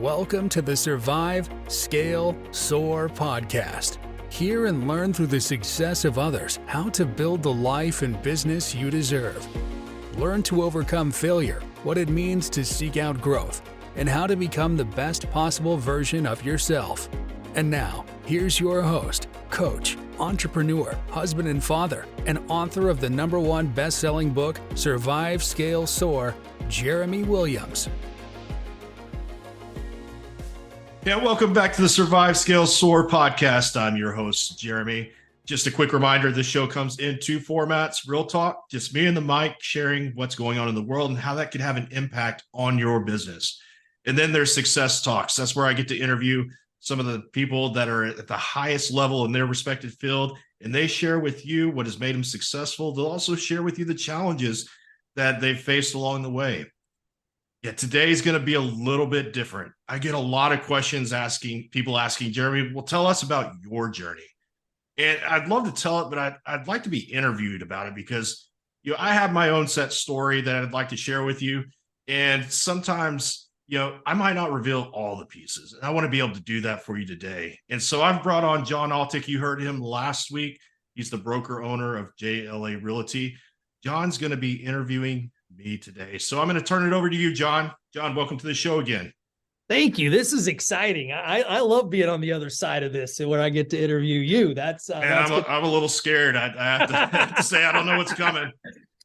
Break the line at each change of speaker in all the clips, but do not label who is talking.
Welcome to the Survive Scale Soar podcast. Hear and learn through the success of others how to build the life and business you deserve. Learn to overcome failure, what it means to seek out growth, and how to become the best possible version of yourself. And now, here's your host, coach, entrepreneur, husband and father, and author of the #1 best-selling book, Survive Scale Soar, Jeremy Williams.
Yeah, welcome back to the Survive Scale Soar podcast. I'm your host, Jeremy. Just a quick reminder, this show comes in two formats: real talk, just me and the mic sharing what's going on in the world and how that could have an impact on your business. And then there's success talks. That's where I get to interview some of the people that are at the highest level in their respective field, and they share with you what has made them successful. They'll also share with you the challenges that they've faced along the way. Yeah, today is going to be a little bit different. I get a lot of questions asking, Jeremy, well, tell us about your journey. And I'd love to tell it, but I'd like to be interviewed about it because, I have my own set story that I'd like to share with you. And sometimes, I might not reveal all the pieces. And I want to be able to do that for you today. And so I've brought on John Altic. You heard him last week. He's the broker owner of JLA Realty. John's going to be interviewing me today. So I'm going to turn it over to you, John. John, welcome to the show again.
Thank you. This is exciting. I love being on the other side of this where I get to interview you.
I'm a little scared. I have to say, I don't know what's coming.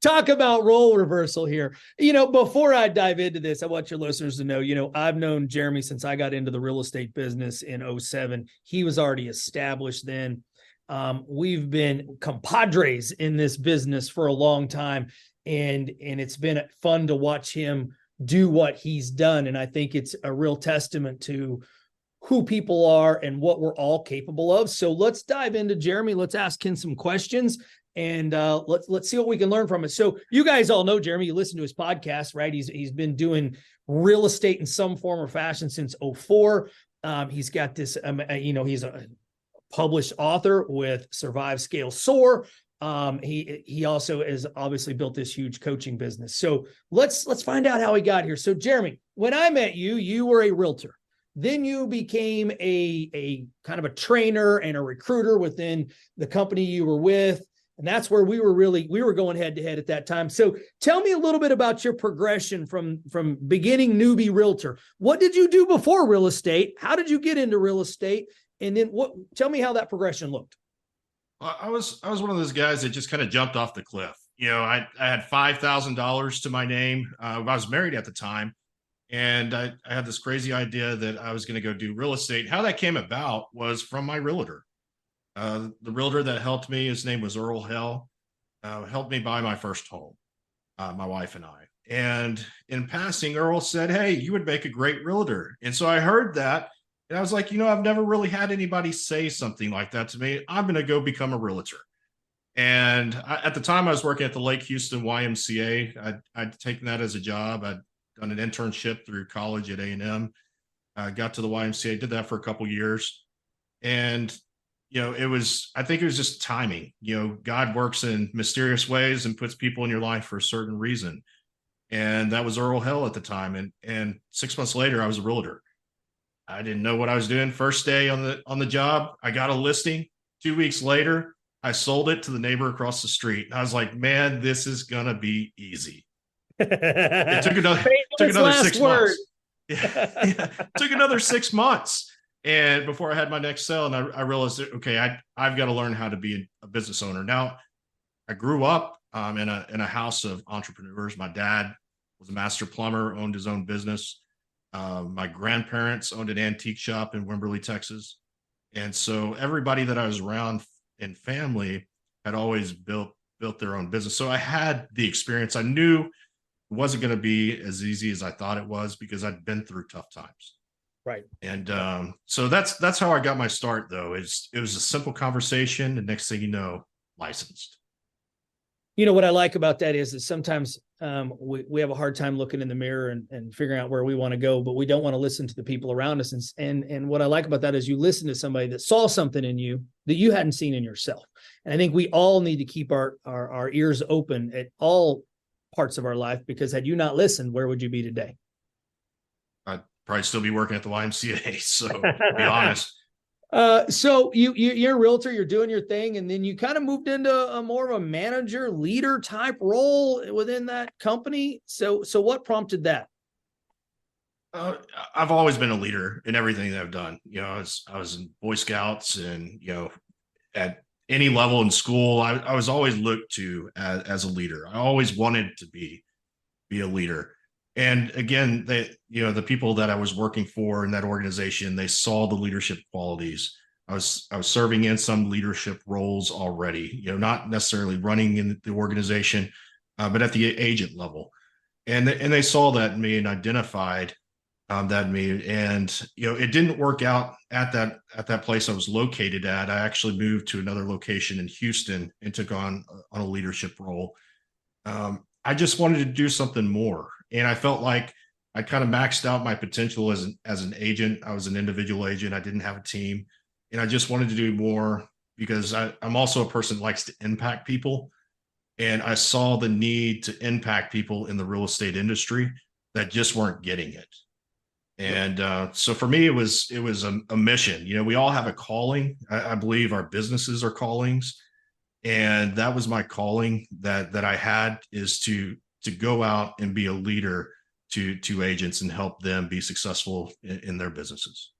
Talk about role reversal here. Before I dive into this, I want your listeners to know, I've known Jeremy since I got into the real estate business in 2007. He was already established then. We've been compadres in this business for a long time. And it's been fun to watch him do what he's done. And I think it's a real testament to who people are and what we're all capable of. So let's dive into Jeremy. Let's ask him some questions and let's see what we can learn from it. So you guys all know Jeremy, you listen to his podcast, right? He's been doing real estate in some form or fashion since 2004. He's got this, he's a published author with Survive Scale Soar. He also has obviously built this huge coaching business. So let's find out how he got here. So Jeremy, when I met you, you were a realtor. Then you became a kind of a trainer and a recruiter within the company you were with. And that's where we were going head to head at that time. So tell me a little bit about your progression from beginning newbie realtor. What did you do before real estate? How did you get into real estate? And then tell me how that progression looked.
I was one of those guys that just kind of jumped off the cliff. I had $5,000 to my name. I was married at the time, and I had this crazy idea that I was going to go do real estate. How that came about was from my realtor. The realtor that helped me, his name was Earl Hell, helped me buy my first home, my wife and I. And in passing, Earl said, "Hey, you would make a great realtor." And so I heard that. And I was like, I've never really had anybody say something like that to me. I'm going to go become a realtor. And at the time I was working at the Lake Houston YMCA. I'd taken that as a job. I'd done an internship through college at A&M. Got to the YMCA, did that for a couple years. And, I think it was just timing. God works in mysterious ways and puts people in your life for a certain reason. And that was Earl Hell at the time. And 6 months later, I was a realtor. I didn't know what I was doing. First day on the job, I got a listing. 2 weeks later, I sold it to the neighbor across the street. And I was like, man, this is going to be easy. It took another 6 months. Yeah. Took another 6 months. And before I had my next sale, and I realized that, okay, I've got to learn how to be a business owner. Now, I grew up in a house of entrepreneurs. My dad was a master plumber, owned his own business. My grandparents owned an antique shop in Wimberley, Texas. And so everybody that I was around in family had always built their own business. So I had the experience. I knew it wasn't going to be as easy as I thought it was because I'd been through tough times.
Right.
And so that's how I got my start, though. It was a simple conversation. And next thing you know, licensed.
What I like about that is that sometimes we have a hard time looking in the mirror and figuring out where we want to go, but we don't want to listen to the people around us. And what I like about that is you listen to somebody that saw something in you that you hadn't seen in yourself. And I think we all need to keep our ears open at all parts of our life, because had you not listened, where would you be today?
probably still be working at the YMCA. So to be honest.
So you're a realtor, you're doing your thing, and then you kind of moved into a more of a manager, leader type role within that company. So what prompted that?
I've always been a leader in everything that I've done. I was in Boy Scouts, and at any level in school, I was always looked to as a leader. I always wanted to be a leader. And again, the people that I was working for in that organization, they saw the leadership qualities. I was serving in some leadership roles already, not necessarily running in the organization, but at the agent level. And they saw that in me and identified that in me. And, it didn't work out at that place I was located at. I actually moved to another location in Houston and took on a leadership role. I just wanted to do something more. And I felt like I kind of maxed out my potential as an agent. I was an individual agent. I didn't have a team, and I just wanted to do more because I'm also a person that likes to impact people. And I saw the need to impact people in the real estate industry that just weren't getting it. And so for me, it was a mission. We all have a calling. I believe our businesses are callings. And that was my calling that I had, is to go out and be a leader to agents and help them be successful in their businesses.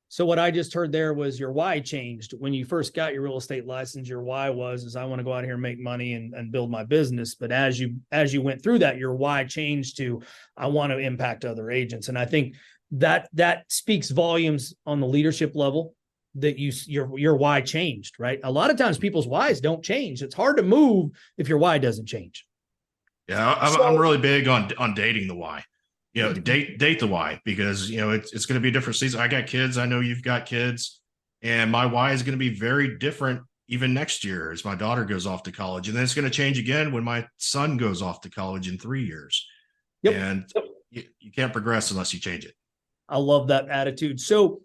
So what I just heard there was your why changed. When you first got your real estate license, your why is I want to go out here and make money and build my business. But as you went through that, your why changed to I want to impact other agents. And I think that speaks volumes on the leadership level, that your why changed, right? A lot of times people's whys don't change. It's hard to move if your why doesn't change.
Yeah, I'm really big on dating the why. Date the why, because it's going to be a different season. I got kids. I know you've got kids, and my why is going to be very different even next year as my daughter goes off to college, and then it's going to change again when my son goes off to college in 3 years. Yep. And you can't progress unless you change it.
I love that attitude. So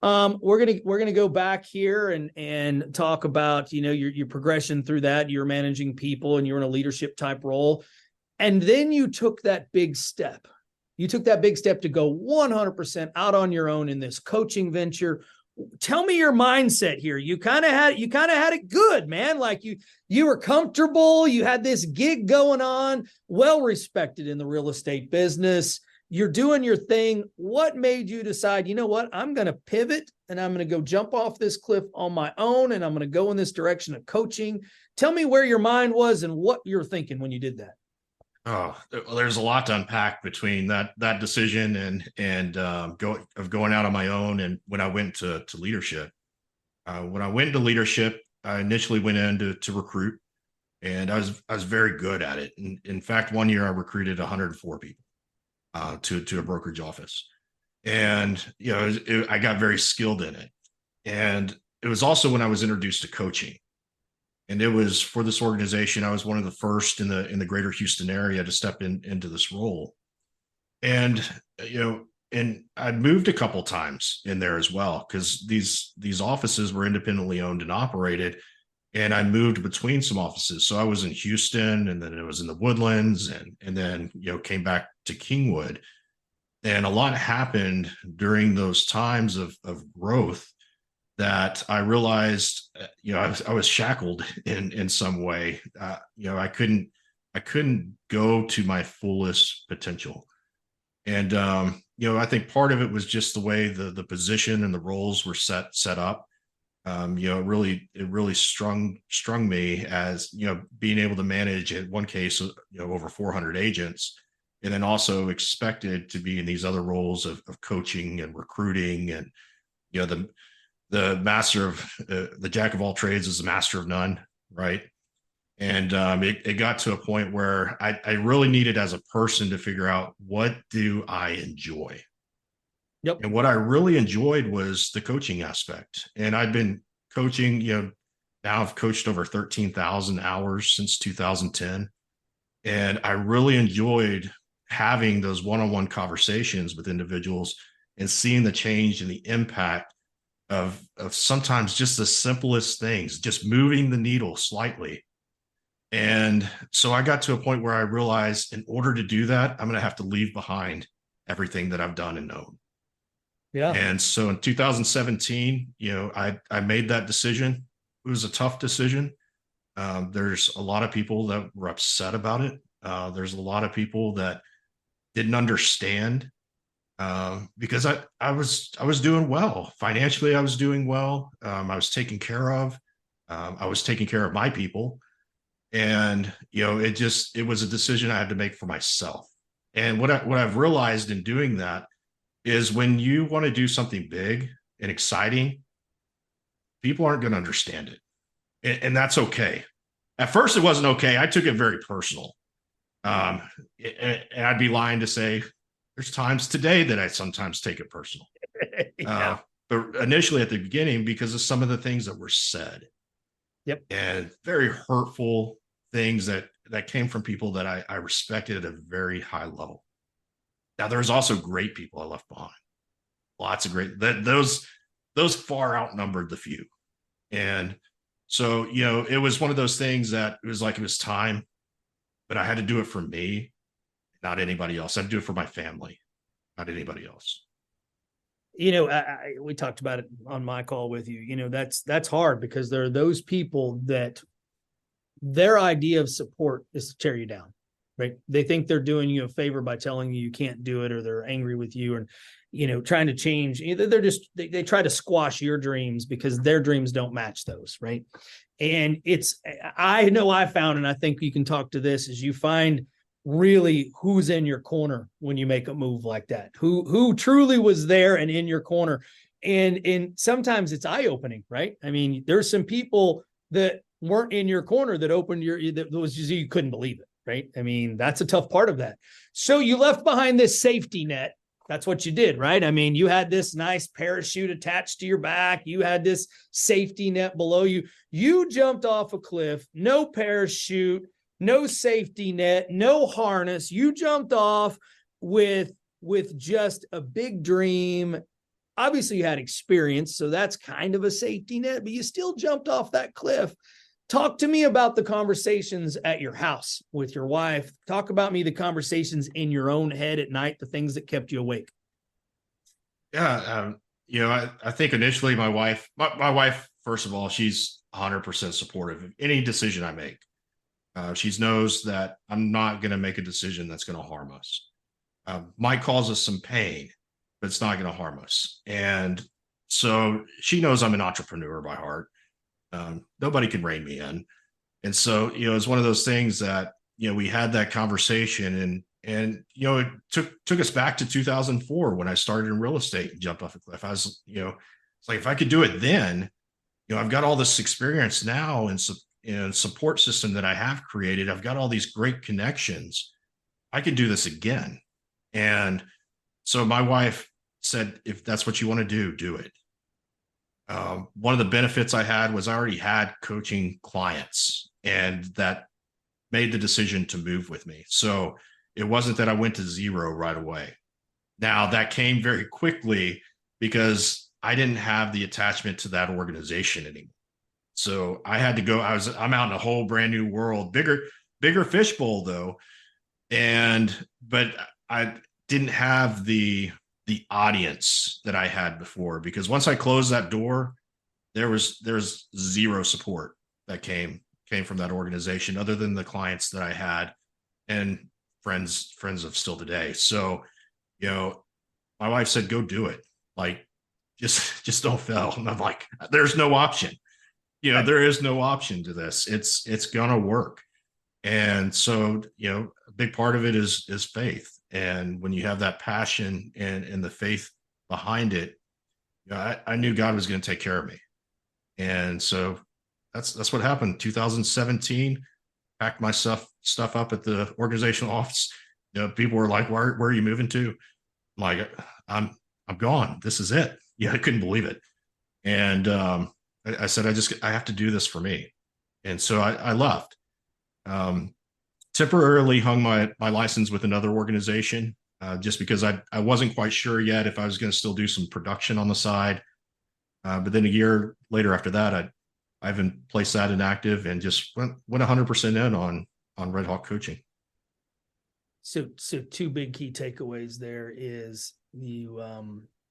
we're gonna go back here and talk about your progression through that. You're managing people and you're in a leadership type role, and then you took that big step. You took that big step to go 100% out on your own in this coaching venture. Tell me your mindset here. You kind of had it good, man. Like you were comfortable. You had this gig going on, well respected in the real estate business. You're doing your thing. What made you decide, you know what, I'm going to pivot and I'm going to go jump off this cliff on my own, and I'm going to go in this direction of coaching? Tell me where your mind was and what you're thinking when you did that.
Oh, well, there's a lot to unpack between that decision and going out on my own. And when I went to leadership, when I went into leadership, I initially went in to recruit, and I was very good at it. In fact, one year I recruited 104 people to a brokerage office, and I got very skilled in it. And it was also when I was introduced to coaching. And it was for this organization. I was one of the first in the greater Houston area to step into this role. And, and I'd moved a couple times in there as well, because these offices were independently owned and operated. And I moved between some offices. So I was in Houston, and then it was in the Woodlands, and then, came back to Kingwood. And a lot happened during those times of growth that I realized, I was shackled in some way. I couldn't go to my fullest potential. And, I think part of it was just the way the position and the roles were set up. It really strung me as, being able to manage, in one case, over 400 agents, and then also expected to be in these other roles of coaching and recruiting, and, the master of the jack of all trades is the master of none, right? And it got to a point where I really needed, as a person, to figure out, what do I enjoy? Yep. And what I really enjoyed was the coaching aspect. And I've been coaching, now I've coached over 13,000 hours since 2010. And I really enjoyed having those one-on-one conversations with individuals and seeing the change and the impact of sometimes just the simplest things, just moving the needle slightly. And so I got to a point where I realized, in order to do that, I'm going to have to leave behind everything that I've done and known.
Yeah.
And so in 2017, I made that decision. It was a tough decision. There's a lot of people that were upset about it. There's a lot of people that didn't understand, because I was doing well financially. I was doing well. I was taken care of. I was taking care of my people, and it was a decision I had to make for myself. And what I've realized in doing that is when you want to do something big and exciting, people aren't going to understand it, and that's okay. At first, it wasn't okay. I took it very personal. And I'd be lying to say there's times today that I sometimes take it personal.
Yeah.
But initially at the beginning, because of some of the things that were said.
Yep.
And very hurtful things that came from people that I respected at a very high level. Now, there's also great people I left behind. Lots of great, those far outnumbered the few. And so, it was one of those things that it was like, it was time, but I had to do it for me, not anybody else. I had to do it for my family, not anybody else.
We talked about it on my call with you. That's hard, because there are those people that their idea of support is to tear you down, right? They think they're doing you a favor by telling you can't do it, or they're angry with you, and trying to change. They try to squash your dreams because their dreams don't match those, right? And I know I found, and I think you can talk to this, is you find really who's in your corner when you make a move like that, who truly was there and in your corner. And sometimes it's eye-opening, right? I mean, there's some people that weren't in your corner that that was just, you couldn't believe it, right? I mean, that's a tough part of that. So you left behind this safety net. That's what you did, right? I mean, you had this nice parachute attached to your back. You had this safety net below you. You jumped off a cliff, no parachute, no safety net, no harness. You jumped off with just a big dream. Obviously, you had experience, so that's kind of a safety net, but you still jumped off that cliff. Talk to me about the conversations at your house with your wife. Talk about the conversations in your own head at night, the things that kept you awake.
Yeah. I think initially my wife, first of all, she's 100% supportive of any decision I make. She knows that I'm not going to make a decision that's going to harm us. Might cause us some pain, but it's not going to harm us. And so she knows I'm an entrepreneur by heart. Nobody can rein me in. And so, it's one of those things that, we had that conversation, and it took us back to 2004 when I started in real estate and jumped off a cliff. I was, it's like, if I could do it then, I've got all this experience now and support system that I have created. I've got all these great connections. I could do this again. And so my wife said, if that's what you want to do it. One of the benefits I had was I already had coaching clients, and that made the decision to move with me. So it wasn't that I went to zero right away. Now, that came very quickly because I didn't have the attachment to that organization anymore. So I had to go. I'm out in a whole brand new world, bigger fishbowl though. But I didn't have the audience that I had before, because once I closed that door, there's zero support that came from that organization, other than the clients that I had and friends of still today. So, my wife said, go do it. Like, just don't fail. And I'm like, there's no option. There is no option to this. It's gonna work. And so, a big part of it is faith. And when you have that passion and the faith behind it, I knew God was going to take care of me. And so that's what happened. 2017, packed my stuff up at the organizational office. People were like, where are you moving to? I'm like, I'm gone. This is it. I couldn't believe it. And I said, I have to do this for me. And so I left. Temporarily hung my license with another organization, just because I wasn't quite sure yet if I was going to still do some production on the side. But then a year later after that, I've placed that inactive and just went 100% in on Red Hawk coaching.
So two big key takeaways there is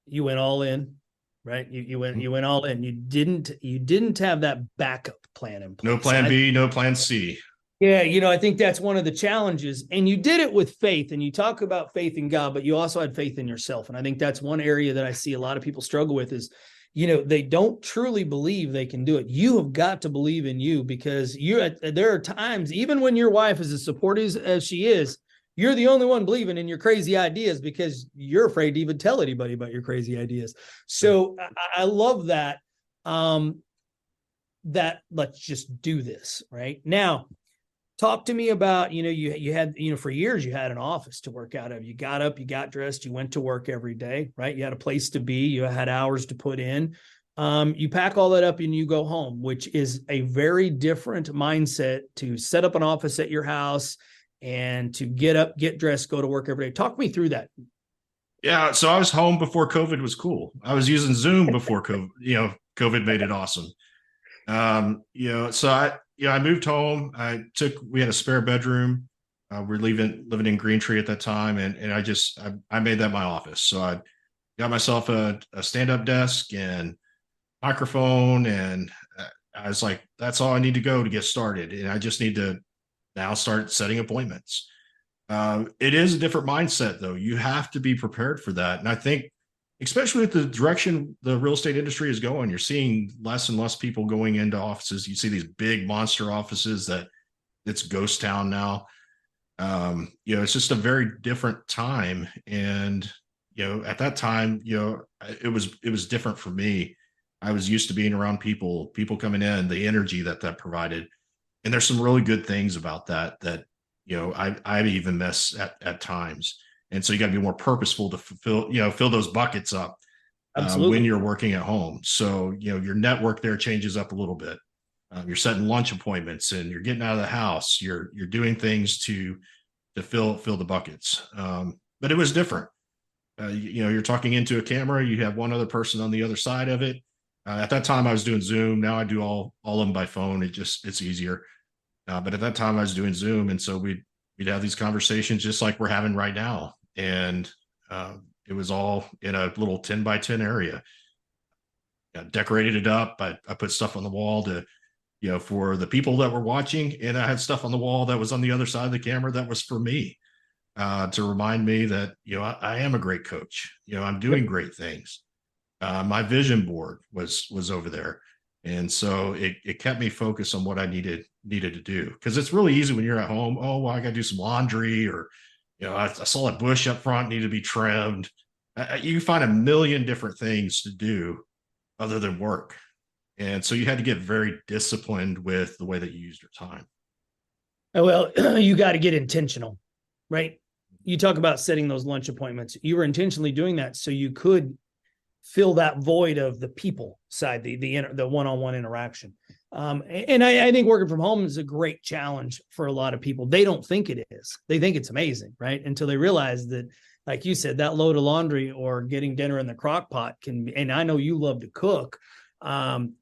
You went all in, right? You went all in. You didn't have that backup plan in place.
No plan B, no plan C.
Yeah, I think that's one of the challenges. And you did it with faith, and you talk about faith in God, but you also had faith in yourself. And I think that's one area that I see a lot of people struggle with is, they don't truly believe they can do it. You have got to believe in you, because there are times, even when your wife is as supportive as she is, you're the only one believing in your crazy ideas because you're afraid to even tell anybody about your crazy ideas. So I love that. That let's just do this right now. Talk to me about, you had, for years you had an office to work out of. You got up, you got dressed, you went to work every day, right? You had a place to be, you had hours to put in. You pack all that up and you go home, which is a very different mindset to set up an office at your house and to get up, get dressed, go to work every day. Talk me through that.
Yeah. So I was home before COVID was cool. I was using Zoom before COVID, COVID made it awesome. So I moved home. We had a spare bedroom. We're living in Green Tree at that time. And I made that my office. So I got myself a stand-up desk and microphone. And I was like, that's all I need to go to get started. And I just need to now start setting appointments. It is a different mindset though. You have to be prepared for that. And I think, especially with the direction the real estate industry is going, you're seeing less and less people going into offices. You see these big monster offices it's ghost town now. It's just a very different time. And, at that time, it was different for me. I was used to being around people coming in, the energy that provided. And there's some really good things about that, I even miss at times. And so you got to be more purposeful to fill those buckets up when you're working at home. So, your network there changes up a little bit. You're setting lunch appointments and you're getting out of the house. You're doing things to fill the buckets. But it was different. You're talking into a camera. You have one other person on the other side of it. At that time I was doing Zoom. Now I do all of them by phone. It's easier. But at that time I was doing Zoom. And so we'd have these conversations just like we're having right now. And it was all in a little 10 by 10 area. I decorated it up. I put stuff on the wall to, for the people that were watching. And I had stuff on the wall that was on the other side of the camera that was for me, to remind me that, I am a great coach. I'm doing great things. My vision board was over there. And so it kept me focused on what I needed to do. Because it's really easy when you're at home. Oh, well, I got to do some laundry, or, I saw a bush up front need to be trimmed. You find a million different things to do other than work. And so you had to get very disciplined with the way that you used your time.
Well, you got to get intentional, right? You talk about setting those lunch appointments. You were intentionally doing that so you could fill that void of the people side, the one-on-one interaction. And I think working from home is a great challenge for a lot of people. They don't think it is. They think it's amazing, right? Until they realize that, like you said, that load of laundry or getting dinner in the crock pot can be, and I know you love to cook.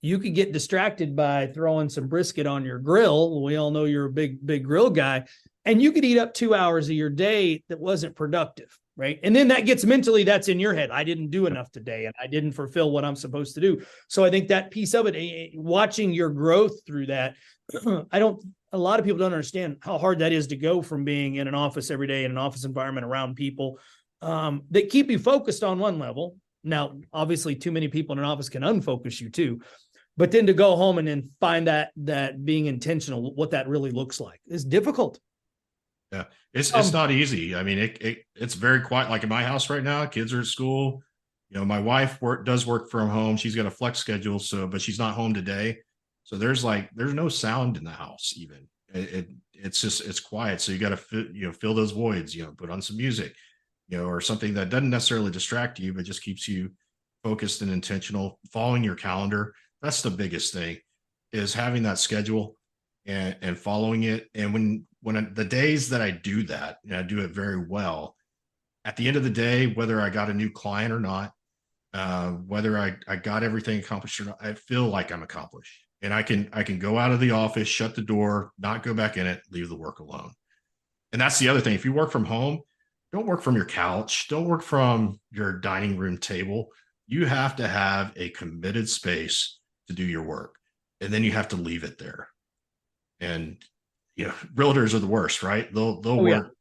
You could get distracted by throwing some brisket on your grill. We all know you're a big grill guy, and you could eat up 2 hours of your day that wasn't productive. Right. And then that gets mentally, that's in your head. I didn't do enough today and I didn't fulfill what I'm supposed to do. So I think that piece of it, watching your growth through that, a lot of people don't understand how hard that is to go from being in an office every day in an office environment around people that keep you focused on one level. Now, obviously, too many people in an office can unfocus you too. But then to go home and then find that being intentional, what that really looks like is difficult.
Yeah, it's not easy. I mean, it's very quiet. Like in my house right now, kids are at school. My wife does work from home. She's got a flex schedule, but she's not home today. So there's no sound in the house even. It's quiet. So you got to fill those voids. Put on some music, or something that doesn't necessarily distract you, but just keeps you focused and intentional. Following your calendar. That's the biggest thing, is having that schedule and following it. And when the days that I do that, and I do it very well, at the end of the day, whether I got a new client or not, whether I got everything accomplished or not, I feel like I'm accomplished, and I can go out of the office, shut the door, not go back in it, leave the work alone. And that's the other thing. If you work from home, don't work from your couch. Don't work from your dining room table. You have to have a committed space to do your work. And then you have to leave it there. And, realtors are the worst, right? They'll
Oh yeah.
work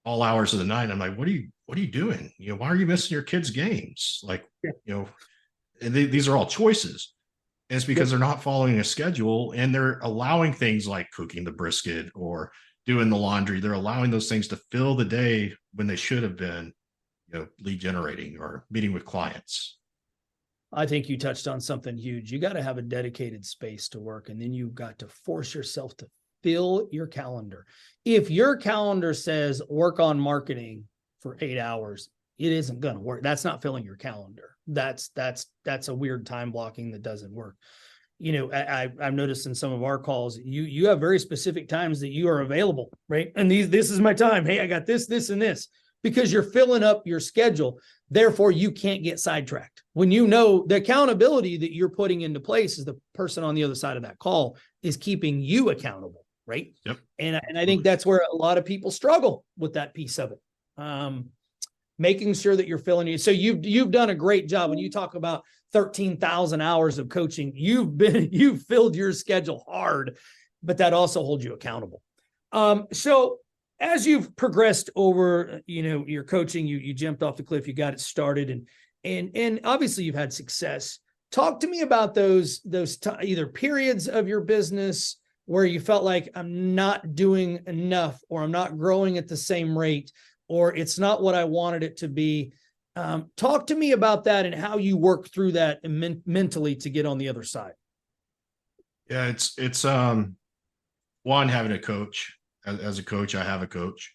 all hours of the night. I'm like, what are you doing? Why are you missing your kids' games? Like,
Yeah.
And these are all choices. And it's because
Yep.
they're not following a schedule and they're allowing things like cooking the brisket or doing the laundry. They're allowing those things to fill the day when they should have been, lead generating or meeting with clients.
I think you touched on something huge. You got to have a dedicated space to work, and then you've got to force yourself to fill your calendar. If your calendar says work on marketing for 8 hours, it isn't going to work. That's not filling your calendar. That's a weird time blocking that doesn't work. I've noticed in some of our calls, you have very specific times that you are available, right? And this is my time. Hey, I got this, and this, because you're filling up your schedule. Therefore, you can't get sidetracked. When the accountability that you're putting into place is the person on the other side of that call is keeping you accountable, right?
Yep.
And I think that's where a lot of people struggle with that piece of it. Making sure that you're filling you. So you've done a great job. When you talk about 13,000 hours of coaching, you've filled your schedule hard, but that also holds you accountable. So as you've progressed over, your coaching, you jumped off the cliff, you got it started, and obviously you've had success. Talk to me about those either periods of your business where you felt like I'm not doing enough, or I'm not growing at the same rate, or it's not what I wanted it to be. Talk to me about that and how you work through that mentally to get on the other side.
Yeah, it's one, having a coach. As a coach, I have a coach.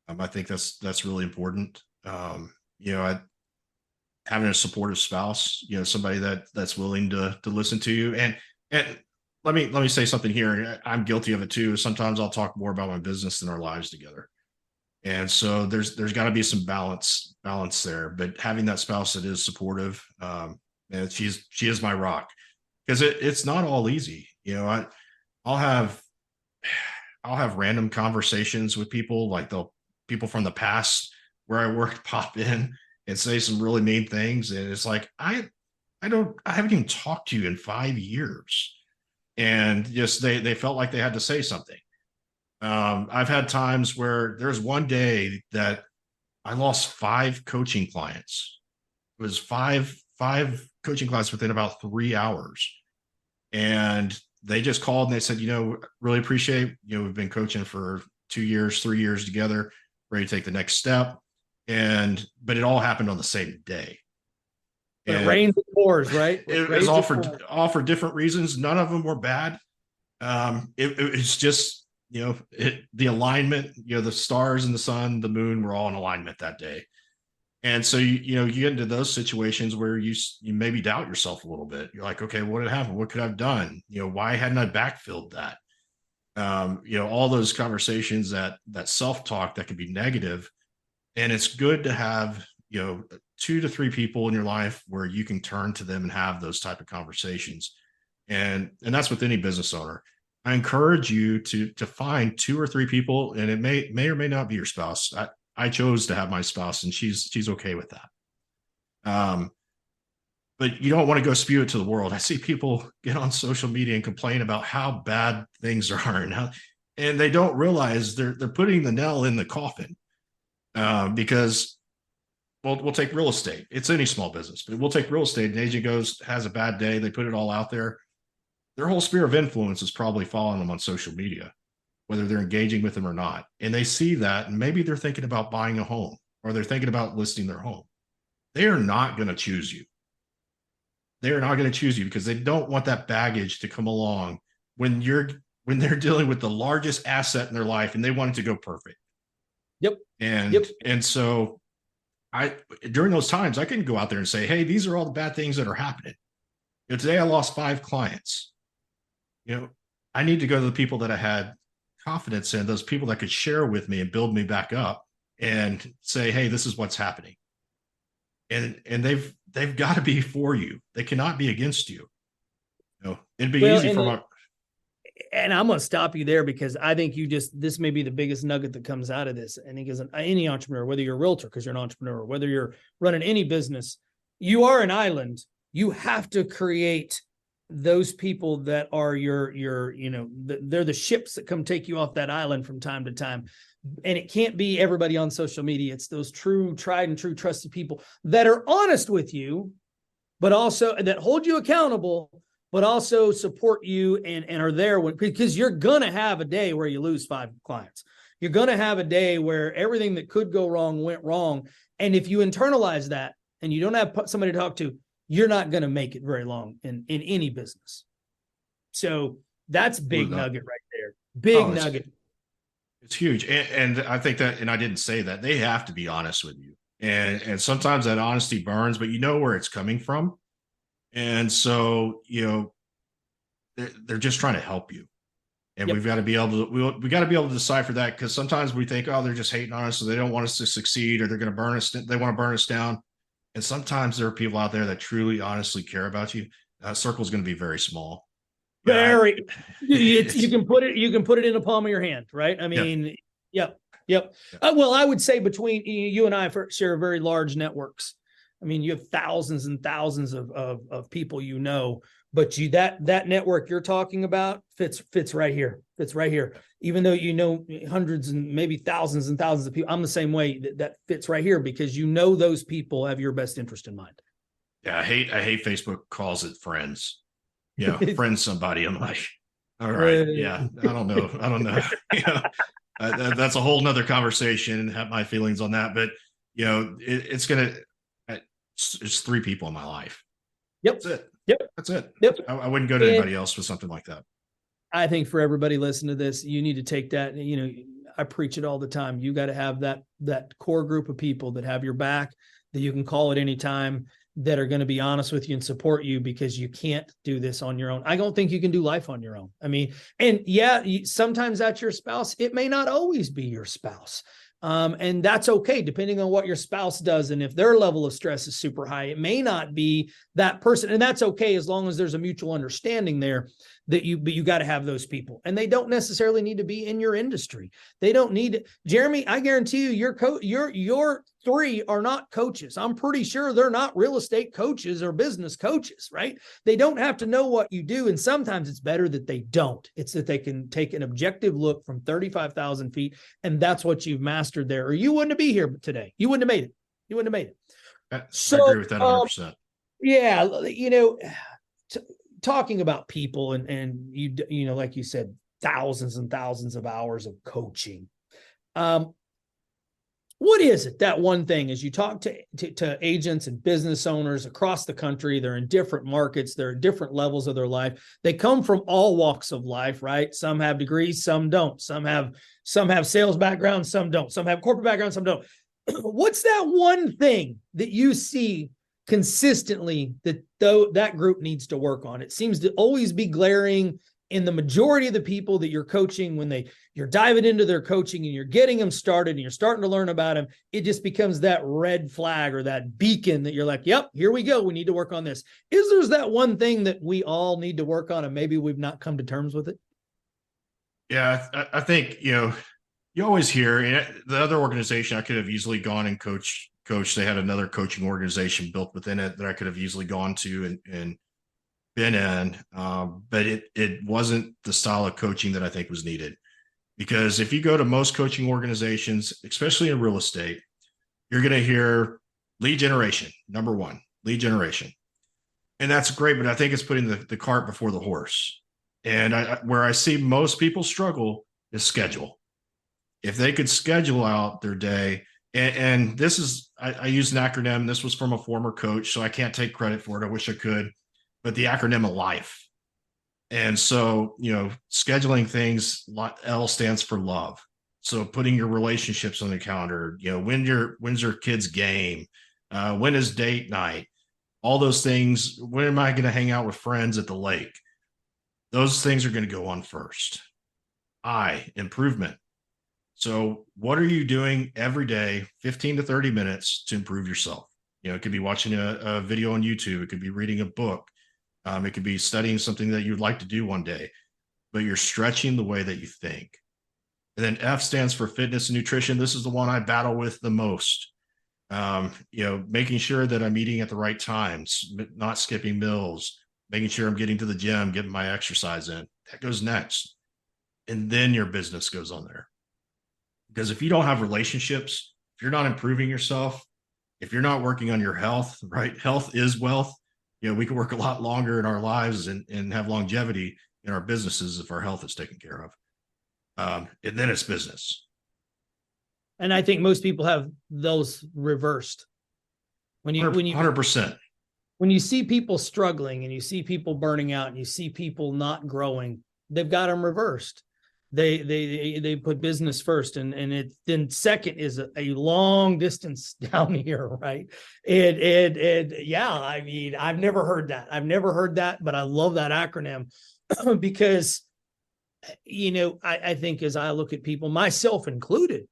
I think that's really important. Having a supportive spouse, somebody that's willing to listen to you. And let me say something here. I'm guilty of it too. Sometimes I'll talk more about my business than our lives together. And so there's got to be some balance there. But having that spouse that is supportive, and she is my rock, because it's not all easy. I'll have random conversations with people, like people from the past where I worked pop in and say some really mean things, and it's like I haven't even talked to you in 5 years, and just they felt like they had to say something. I've had times where there's one day that I lost 5 coaching clients. It was five coaching clients within about 3 hours. And they just called and they said, really appreciate, we've been coaching for 2 years, 3 years together, ready to take the next step. But it all happened on the same day.
It rains and pours, right?
It was all for different reasons. None of them were bad. It's just, the alignment, the stars and the sun, the moon were all in alignment that day. And so, you get into those situations where you maybe doubt yourself a little bit. You're like, okay, what had happened? What could I have done? Why hadn't I backfilled that? All those conversations, that self-talk that can be negative. And it's good to have, 2 to 3 people in your life where you can turn to them and have those type of conversations. And that's with any business owner. I encourage you to find 2 or 3 people, and it may or may not be your spouse. I chose to have my spouse, and she's okay with that. But you don't want to go spew it to the world. I see people get on social media and complain about how bad things are, and they don't realize they're putting the nail in the coffin. Because we'll take real estate. It's any small business, but we'll take real estate. An agent has a bad day. They put it all out there. Their whole sphere of influence is probably following them on social media, whether they're engaging with them or not. And they see that, and maybe they're thinking about buying a home, or they're thinking about listing their home. They are not going to choose you. They are not going to choose you because they don't want that baggage to come along when they're dealing with the largest asset in their life, and they want it to go perfect.
Yep.
And so during those times, I can go out there and say, hey, these are all the bad things that are happening. Today I lost 5 clients. I need to go to the people that I had confidence in, those people that could share with me and build me back up and say, hey, this is what's happening. And they've got to be for you. They cannot be against you. It'd be easy for
and I'm going to stop you there because I think this may be the biggest nugget that comes out of this. I think as any entrepreneur, whether you're a realtor, because you're an entrepreneur, whether you're running any business, you are an island. You have to create those people that are they're the ships that come take you off that island from time to time. And it can't be everybody on social media. It's those tried and true, trusted people that are honest with you, but also that hold you accountable, but also support you and are there because you're going to have a day where you lose 5 clients. You're going to have a day where everything that could go wrong went wrong. And if you internalize that and you don't have somebody to talk to, you're not going to make it very long in any business. So that's big nugget right there. Big nugget.
It's huge. And I think that, and I didn't say that, they have to be honest with you. And sometimes that honesty burns, but you know where it's coming from. And so, they're just trying to help you. And we've got to be able to, we got to be able to decipher that, because sometimes we think, oh, they're just hating on us, so they don't want us to succeed, or they're going to burn us. They want to burn us down. And sometimes there are people out there that truly, honestly care about you. That circle is going to be very small.
Very. You can put it in the palm of your hand, right? I mean, yep. Well, I would say between you and I share very large networks. I mean, you have thousands and thousands of people, but that network you're talking about fits right here. Fits right here. Even though hundreds and maybe thousands and thousands of people, I'm the same way. That fits right here because those people have your best interest in mind.
Yeah, I hate Facebook calls it friends. Friend somebody. I'm like, all right, yeah, I don't know. That's a whole nother conversation and have my feelings on that. But it's 3 people in my life.
Yep.
That's it.
Yep.
That's it.
Yep.
I wouldn't go to anybody else with something like that.
I think for everybody listening to this, you need to take that. I preach it all the time. You got to have that core group of people that have your back, that you can call at any time, that are going to be honest with you and support you, because you can't do this on your own. I don't think you can do life on your own. I mean, and sometimes that's your spouse. It may not always be your spouse. And that's okay, depending on what your spouse does. And if their level of stress is super high, it may not be that person. And that's okay, as long as there's a mutual understanding there but you got to have those people, and they don't necessarily need to be in your industry. They don't need Jeremy. I guarantee you, your 3 are not coaches. I'm pretty sure they're not real estate coaches or business coaches, right? They don't have to know what you do. And sometimes it's better that they don't. It's that they can take an objective look from 35,000 feet. And that's what you've mastered there, or you wouldn't be here today. You wouldn't have made it. You wouldn't have made it.
So, I agree with that 100%.
Yeah. Talking about people and like you said, thousands and thousands of hours of coaching. What is it, that one thing, as you talk to agents and business owners across the country, they're in different markets, they're at different levels of their life. They come from all walks of life, right? Some have degrees, some don't. Some have sales backgrounds, some don't. Some have corporate backgrounds, some don't. What's that one thing that you see consistently that group needs to work on? It seems to always be glaring in the majority of the people that you're coaching. When you're diving into their coaching and you're getting them started and you're starting to learn about them, it just becomes that red flag or that beacon that you're like, yep, here we go. We need to work on this. There's that one thing that we all need to work on, and maybe we've not come to terms with it?
Yeah, I think, you always hear the other organization I could have easily gone and coached. They had another coaching organization built within it that I could have easily gone to and been in, but it wasn't the style of coaching that I think was needed. Because if you go to most coaching organizations, especially in real estate, you're going to hear lead generation, number 1, lead generation. And that's great, but I think it's putting the cart before the horse. And where I see most people struggle is schedule. If they could schedule out their day, and this is, I use an acronym. This was from a former coach, so I can't take credit for it. I wish I could, but the acronym of life. And so, scheduling things, L stands for love. So putting your relationships on the calendar, when's your kid's game? When is date night? All those things. When am I going to hang out with friends at the lake? Those things are going to go on first. Improvement. So what are you doing every day, 15 to 30 minutes to improve yourself? It could be watching a video on YouTube. It could be reading a book. It could be studying something that you'd like to do one day. but you're stretching the way that you think. And then F stands for fitness and nutrition. This is the one I battle with the most. Making sure that I'm eating at the right times, not skipping meals, making sure I'm getting to the gym, getting my exercise in. That goes next. And then your business goes on there. Because if you don't have relationships, if you're not improving yourself, if you're not working on your health, right? Health is wealth. We can work a lot longer in our lives and have longevity in our businesses if our health is taken care of. And then it's business.
And I think most people have those reversed. When you
100%.
When you see people struggling and you see people burning out and you see people not growing, they've got them reversed. They put business first, and it then second is a long distance down here, right? Yeah, I mean, I've never heard that, but I love that acronym because, I think as I look at people, myself included,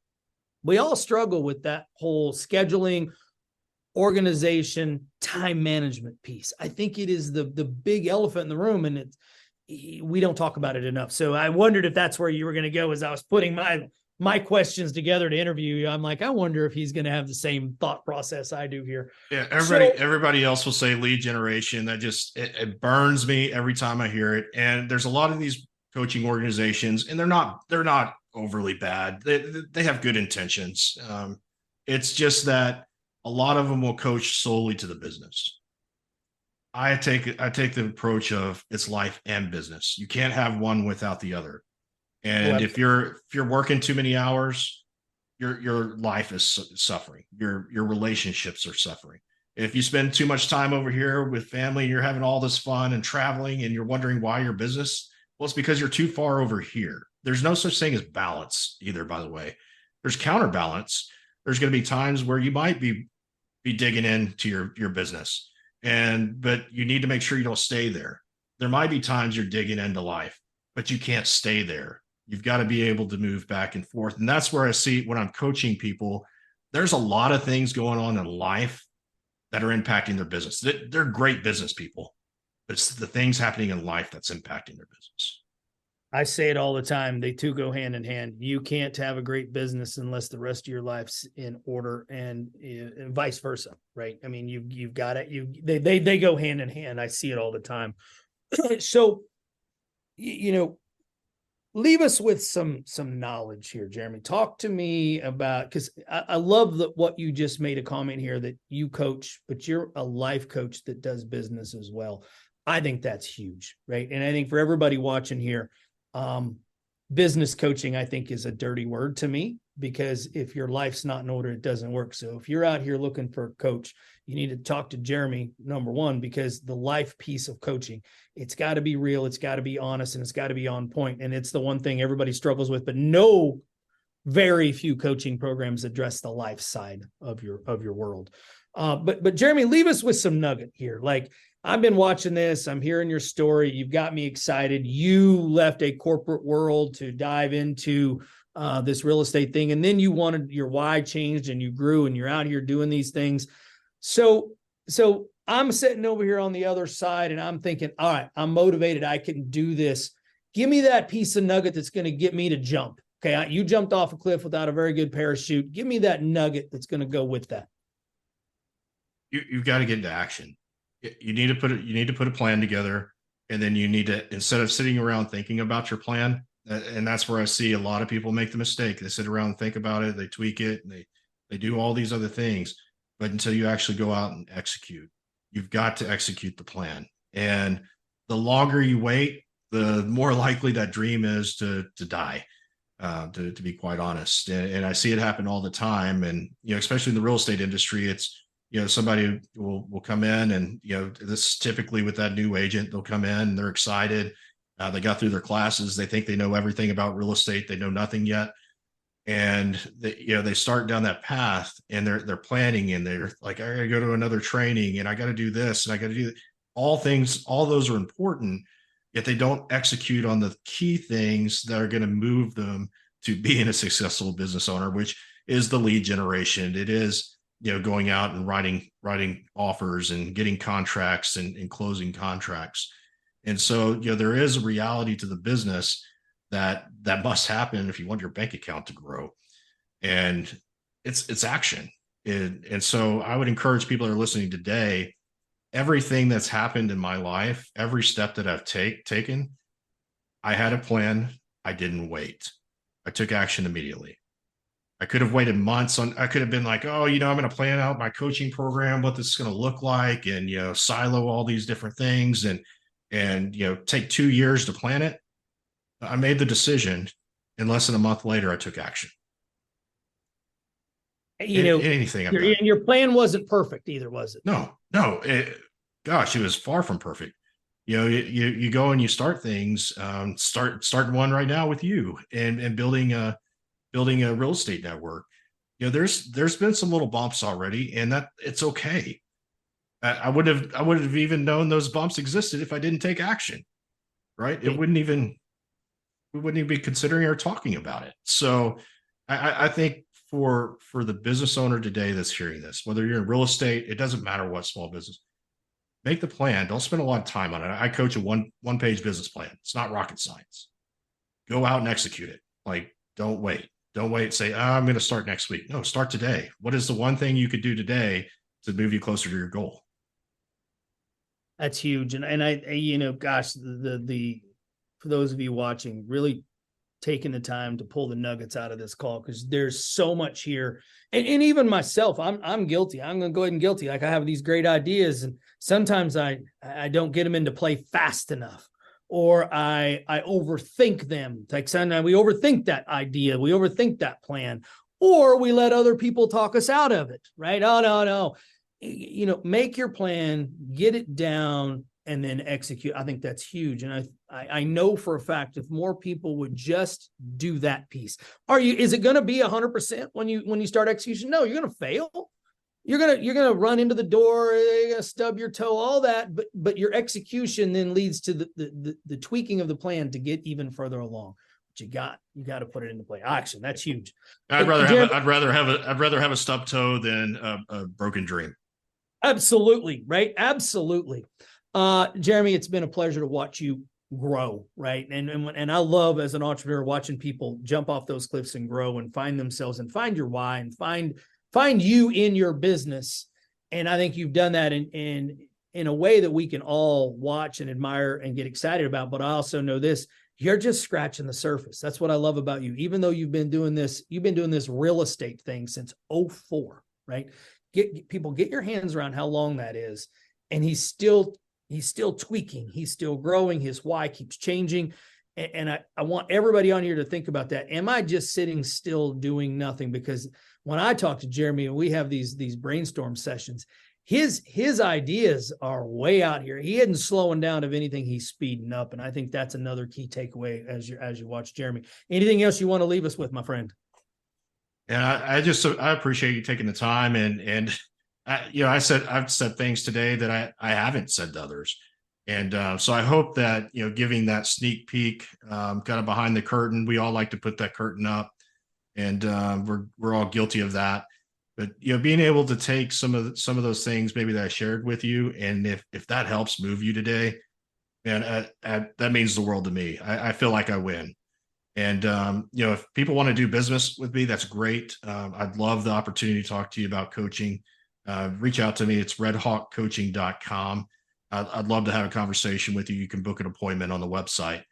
we all struggle with that whole scheduling, organization, time management piece. I think it is the big elephant in the room, and we don't talk about it enough. So I wondered if that's where you were going to go as I was putting my questions together to interview you. I'm like, I wonder if he's going to have the same thought process I do here.
Yeah, everybody else will say lead generation. That just it burns me every time I hear it. And there's a lot of these coaching organizations, and they're not overly bad. They have good intentions. It's just that a lot of them will coach solely to the business. I take the approach of it's life and business. You can't have one without the other. And if you're working too many hours, your life is suffering. Your relationships are suffering. If you spend too much time over here with family, and you're having all this fun and traveling, and you're wondering why your business, well, it's because you're too far over here. There's no such thing as balance either, by the way. There's counterbalance. There's going to be times where you might be digging into your business, but you need to make sure you don't stay there. There might be times you're digging into life, but you can't stay there. You've got to be able to move back and forth. And that's where I see when I'm coaching people, there's a lot of things going on in life that are impacting their business. They're great business people, but it's the things happening in life that's impacting their business.
I say it all the time. They two go hand in hand. You can't have a great business unless the rest of your life's in order, and vice versa, right? I mean, you've got it. They go hand in hand. I see it all the time. So, leave us with some knowledge here, Jeremy. Talk to me about, because I love what you just made a comment here that you coach, but you're a life coach that does business as well. I think that's huge, right? And I think for everybody watching here, business coaching, I think, is a dirty word to me, because if your life's not in order, it doesn't work. So if you're out here looking for a coach, you need to talk to Jeremy, number one, because the life piece of coaching, it's got to be real, it's got to be honest, and it's got to be on point. And it's the one thing everybody struggles with, but very few coaching programs address the life side of your world. But Jeremy, leave us with some nugget here. Like, I've been watching this. I'm hearing your story. You've got me excited. You left a corporate world to dive into this real estate thing. And then you wanted your why changed, and you grew, and you're out here doing these things. So I'm sitting over here on the other side, and I'm thinking, all right, I'm motivated. I can do this. Give me that piece of nugget that's going to get me to jump. Okay. You jumped off a cliff without a very good parachute. Give me that nugget that's going to go with that.
You've got to get into action. You need to put a plan together, and then you need to, instead of sitting around thinking about your plan, and that's where I see a lot of people make the mistake. They sit around and think about it, they tweak it, and they do all these other things, but until you actually go out and execute, you've got to execute the plan. And the longer you wait, the more likely that dream is to die, to be quite honest. And I see it happen all the time. And, especially in the real estate industry, it's, somebody will come in, and, this typically with that new agent, they'll come in and they're excited. They got through their classes. They think they know everything about real estate. They know nothing yet. And they start down that path, and they're planning, and they're like, I got to go to another training, and I got to do this, and I got to do all those are important, yet they don't execute on the key things that are going to move them to being a successful business owner, which is the lead generation. It is, going out and writing offers and getting contracts and closing contracts. And so, there is a reality to the business that must happen if you want your bank account to grow. And it's action. And so I would encourage people that are listening today, everything that's happened in my life, every step that I've taken, I had a plan. I didn't wait. I took action immediately. I could have waited months I could have been like, oh, I'm going to plan out my coaching program, what this is going to look like, and, silo all these different things and, take 2 years to plan it. I made the decision, and less than a month later, I took action. Anything I've done.
And your plan wasn't perfect either, was it?
No, gosh, it was far from perfect. You go and you start things, start one right now with you and building a real estate network. There's been some little bumps already, and that it's okay. I would have even known those bumps existed if I didn't take action, right? We wouldn't even be considering or talking about it. So I think for the business owner today that's hearing this, whether you're in real estate, it doesn't matter what small business, make the plan. Don't spend a lot of time on it. I coach a one-page business plan. It's not rocket science. Go out and execute it. Like, don't wait. Say, I'm going to start next week. No, start today. What is the one thing you could do today to move you closer to your goal?
That's huge. And I gosh, the for those of you watching, really taking the time to pull the nuggets out of this call, because there's so much here. And even myself, I'm guilty. I'm going to go ahead and guilty. Like, I have these great ideas, and sometimes I don't get them into play fast enough, or I overthink them. Like, sometimes we overthink that idea. We overthink that plan, or we let other people talk us out of it, right? Oh, no. Make your plan, get it down, and then execute. I think that's huge. And I know for a fact, if more people would just do that piece, is it going to be 100% when you start execution? No, you're going to fail. You're going to run into the door, you're going to stub your toe, all that. But your execution then leads to the tweaking of the plan to get even further along. But you got to put it into play. Action. That's huge.
I'd rather have a stub toe than a broken dream.
Absolutely. Right. Absolutely. Jeremy, it's been a pleasure to watch you grow, right? And I love, as an entrepreneur, watching people jump off those cliffs and grow and find themselves and find your why and find you in your business. And I think you've done that in a way that we can all watch and admire and get excited about. But I also know this, you're just scratching the surface. That's what I love about you. Even though you've been doing this real estate thing since 2004, right? Get your hands around how long that is. And he's still tweaking. He's still growing. His why keeps changing. And I want everybody on here to think about that. Am I just sitting still doing nothing? Because when I talk to Jeremy and we have these brainstorm sessions, his ideas are way out here. He isn't slowing down. If anything, he's speeding up. And I think that's another key takeaway as you watch Jeremy. Anything else you want to leave us with, my friend?
And I appreciate you taking the time and I've said things today that I haven't said to others. And so I hope that, giving that sneak peek, kind of behind the curtain, we all like to put that curtain up, and we're all guilty of that. But, being able to take some of those things maybe that I shared with you, and if that helps move you today, man, that means the world to me. I feel like I win. And, if people want to do business with me, that's great. I'd love the opportunity to talk to you about coaching. Reach out to me. It's redhawkcoaching.com. I'd love to have a conversation with you. You can book an appointment on the website.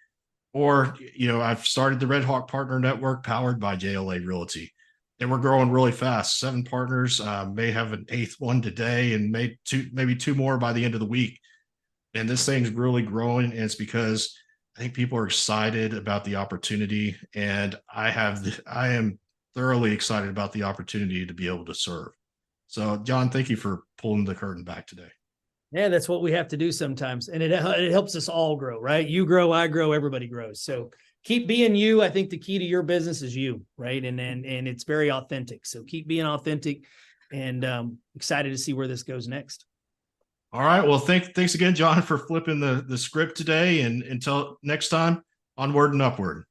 Or, I've started the Red Hawk Partner Network powered by JLA Realty. And we're growing really fast. 7 partners, may have an 8th one today, and maybe 2 more by the end of the week. And this thing's really growing. And it's because I think people are excited about the opportunity. And I am thoroughly excited about the opportunity to be able to serve. So, John, thank you for pulling the curtain back today.
Yeah, that's what we have to do sometimes. And it helps us all grow, right? You grow, I grow, everybody grows. So keep being you. I think the key to your business is you, right? And it's very authentic. So keep being authentic, and excited to see where this goes next.
All right. Well, thanks again, John, for flipping the script today. And until next time, onward and upward.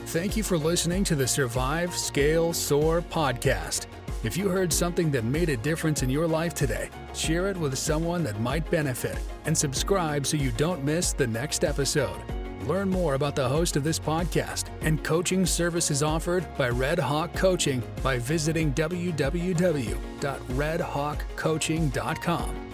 Thank you for listening to the Survive Scale Soar podcast. If you heard something that made a difference in your life today, share it with someone that might benefit and subscribe so you don't miss the next episode. Learn more about the host of this podcast and coaching services offered by Red Hawk Coaching by visiting www.redhawkcoaching.com.